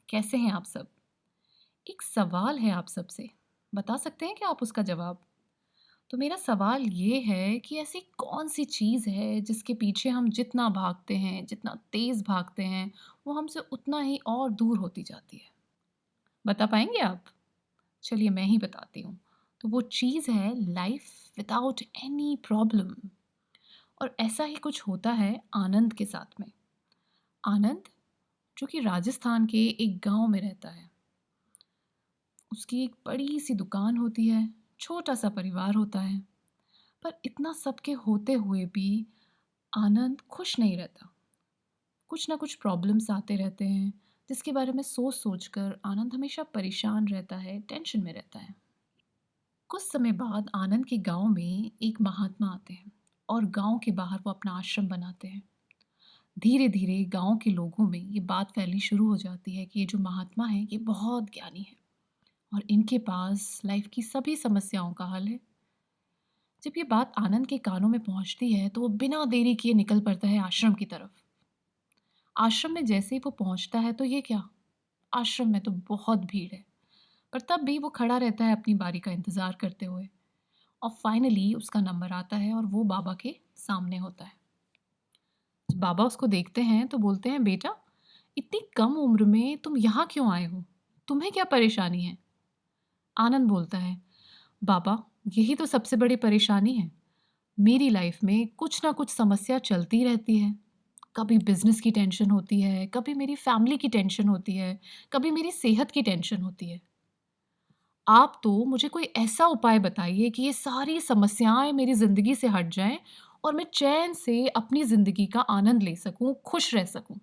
कैसे हैं आप सब? एक सवाल है आप सबसे, बता सकते हैं क्या आप उसका जवाब? तो मेरा सवाल ये है कि ऐसी कौन-सी चीज़ है जिसके पीछे हम जितना भागते हैं, जितना तेज़ भागते हैं, वो हमसे उतना ही और दूर होती जाती है? बता पाएँगे आप? चलिए मैं ही बताती हूँ। तो वो चीज़ है लाइफ़ विदाउट एनी प्रॉब्लम। और ऐसा ही कुछ होता है आनंद के साथ में। आनंद जो कि राजस्थान के एक गाँव में रहता है। उसकी एक बड़ी-सी दुकान होती है, छोटा-सा परिवार होता है, पर इतना सबके होते हुए भी आनंद खुश नहीं रहता। कुछ ना कुछ प्रॉब्लम्स आते रहते हैं, जिसके बारे में सोच-सोच कर आनंद हमेशा परेशान रहता है, टेंशन में रहता है। कुछ समय बाद आनंद के गाँव में एक महात्मा आते हैं और गाँव के बाहर वो अपना आश्रम बनाते हैं। धीरे-धीरे गाँव के लोगों में ये बात फैलनी शुरू हो जाती है कि ये जो महात्मा हैं, ये बहुत ज्ञानी हैं और इनके पास लाइफ की सभी समस्याओं का हल है। जब ये बात आनंद के कानों में पहुंचती है तो वो बिना देरी किए निकल पड़ता है आश्रम की तरफ। आश्रम में जैसे ही वो पहुंचता है तो ये क्या, आश्रम में तो बहुत भीड़ है, पर तब भी वो खड़ा रहता है अपनी बारी का इंतजार करते हुए। और फाइनली उसका नंबर आता है और वो बाबा के सामने होता है। जब बाबा उसको देखते हैं तो बोलते हैं, बेटा इतनी कम उम्र में तुम यहाँ क्यों आए हो, तुम्हें क्या परेशानी है? आनंद बोलता है, बाबा यही तो सबसे बड़ी परेशानी है। मेरी लाइफ में कुछ ना कुछ समस्या चलती रहती है। कभी बिजनेस की टेंशन होती है, कभी मेरी फैमिली की टेंशन होती है, कभी मेरी सेहत की टेंशन होती है। आप तो मुझे कोई ऐसा उपाय बताइए कि ये सारी समस्याएं मेरी ज़िंदगी से हट जाएं और मैं चैन से अपनी ज़िंदगी का आनंद ले सकूं, खुश रह सकूं।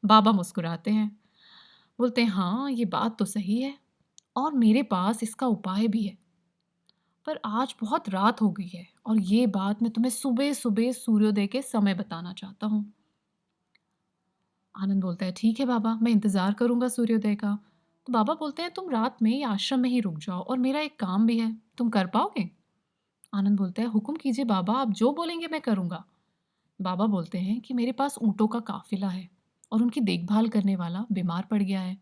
बाबा मुस्कुराते हैं, बोलते हैं, हाँ ये बात तो सही है और मेरे पास इसका उपाय भी है, पर आज बहुत रात हो गई है और ये बात मैं तुम्हें सुबह सुबह सूर्योदय के समय बताना चाहता हूँ। आनंद बोलता है, ठीक है बाबा, मैं इंतज़ार करूँगा सूर्योदय का। तो बाबा बोलते हैं, तुम रात में ये आश्रम में ही रुक जाओ और मेरा एक काम भी है, तुम कर पाओगे? आनंद बोलता है, हुक्म कीजिए बाबा, आप जो बोलेंगे मैं करूँगा। बाबा बोलते हैं कि मेरे पास ऊँटों का काफ़िला है और उनकी देखभाल करने वाला बीमार पड़ गया है।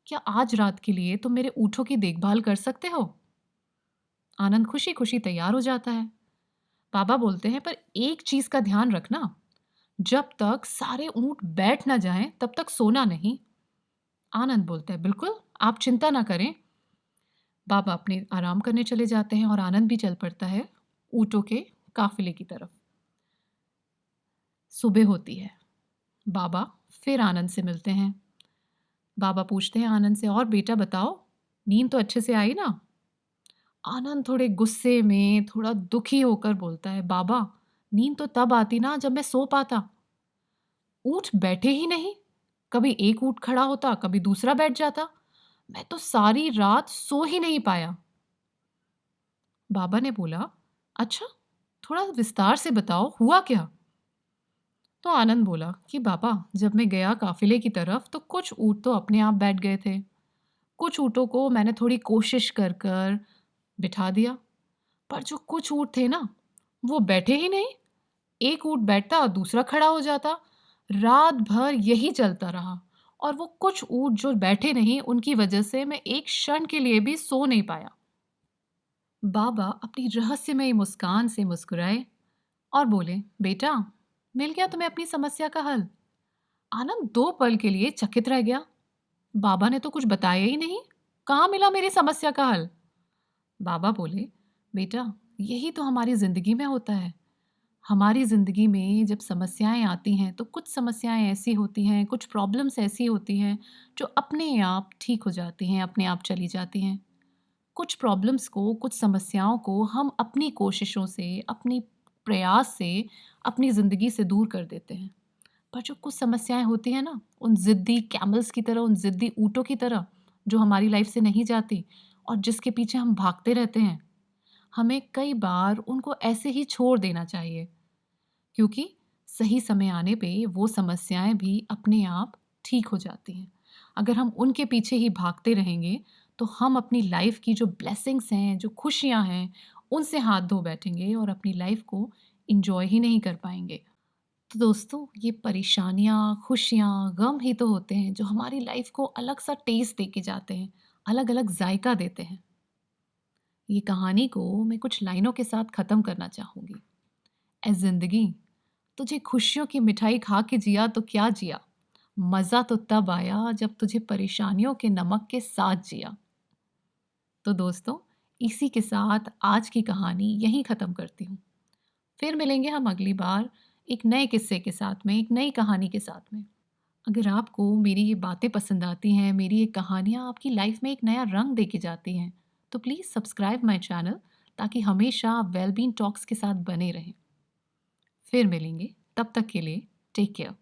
क्या आज रात के लिए तुम मेरे ऊँटों की देखभाल कर सकते हो? आनंद खुशी-खुशी तैयार हो जाता है। बाबा बोलते हैं, पर एक चीज़ का ध्यान रखना, जब तक सारे ऊँट बैठ ना जाएँ, तब तक सोना नहीं। आनंद बोलता है, बिल्कुल, आप चिंता ना करें। बाबा अपने आराम करने चले जाते हैं और आनंद भी चल पड़ता है ऊँटों के काफ़िले की तरफ। सुबह होती है। बाबा फिर आनंद से मिलते हैं। बाबा पूछते हैं आनंद से, और बेटा बताओ, नींद तो अच्छे से आई ना? आनंद थोड़े गुस्से में, थोड़ा दुखी होकर बोलता है, बाबा नींद तो तब आती ना जब मैं सो पाता। ऊँट बैठे ही नहीं। कभी एक ऊँट खड़ा होता, कभी दूसरा बैठ जाता। मैं तो सारी रात सो ही नहीं पाया। बाबा ने बोला, अच्छा, थोड़ा विस्तार से बताओ, हुआ क्या? तो आनंद बोला कि बाबा, जब मैं गया काफिले की तरफ तो कुछ ऊँट तो अपने आप बैठ गए थे। कुछ ऊँटों को मैंने थोड़ी कोशिश कर कर बिठा दिया, पर जो कुछ ऊँट थे ना, वो बैठे ही नहीं। एक ऊँट बैठता और दूसरा खड़ा हो जाता। रात भर यही चलता रहा और वो कुछ ऊँट जो बैठे नहीं, उनकी वजह से मैं एक क्षण के लिए भी सो नहीं पाया। बाबा अपनी रहस्यमयी मुस्कान से मुस्कुराए और बोले, बेटा मिल गया तुम्हें अपनी समस्या का हल? आनंद 2 पल के लिए चकित रह गया। बाबा ने तो कुछ बताया ही नहीं। कहाँ मिला मेरी समस्या का हल? बाबा बोले, बेटा यही तो हमारी ज़िंदगी में होता है। हमारी ज़िंदगी में जब समस्याएँ आती हैं तो कुछ समस्याएँ ऐसी होती हैं, कुछ प्रॉब्लम्स ऐसी होती हैं जो अपने आप ठीक हो जाती हैं, अपने आप चली जाती हैं। कुछ प्रॉब्लम्स को, कुछ समस्याओं को हम अपनी कोशिशों से, अपनी प्रयास से अपनी ज़िंदगी से दूर कर देते हैं। पर जो कुछ समस्याएँ होती हैं ना, उन ज़िद्दी कैमल्स की तरह, उन ज़िद्दी ऊँटों की तरह, जो हमारी लाइफ़ से नहीं जाती और जिसके पीछे हम भागते रहते हैं, हमें कई बार उनको ऐसे ही छोड़ देना चाहिए, क्योंकि सही समय आने पे वो समस्याएँ भी अपने आप ठीक हो जाती हैं। अगर हम उनके पीछे ही भागते रहेंगे, तो हम अपनी लाइफ़ की जो ब्लेसिंग्स हैं, जो खुशियाँ हैं, उनसे हाथ धो बैठेंगे और अपनी लाइफ़ को एन्जॉय ही नहीं कर पाएँगे। तो दोस्तों, ये परेशानियाँ, खुशियाँ, गम ही तो होते हैं जो हमारी लाइफ को अलग-सा टेस्ट दे के जाते हैं, अलग-अलग जायका देते हैं। ये कहानी को मैं कुछ लाइनों के साथ ख़त्म करना चाहूँगी। ऐ ज़िंदगी, तुझे खुशियों की मिठाई खा के जिया तो क्या जिया, मज़ा तो तब आया जब तुझे परेशानियों के नमक के साथ जिया। तो दोस्तों, इसी के साथ आज की कहानी यहीं ख़त्म करती हूँ। फिर मिलेंगे हम अगली बार एक नए किस्से के साथ में, एक नई कहानी के साथ में। अगर आपको मेरी ये बातें पसंद आती हैं, मेरी ये कहानियाँ आपकी लाइफ में एक नया रंग दे के जाती हैं, तो प्लीज़ सब्सक्राइब माय चैनल ताकि हमेशा आप वेलबींग टॉक्स के साथ बने रहें। फिर मिलेंगे, तब तक के लिए टेक केयर।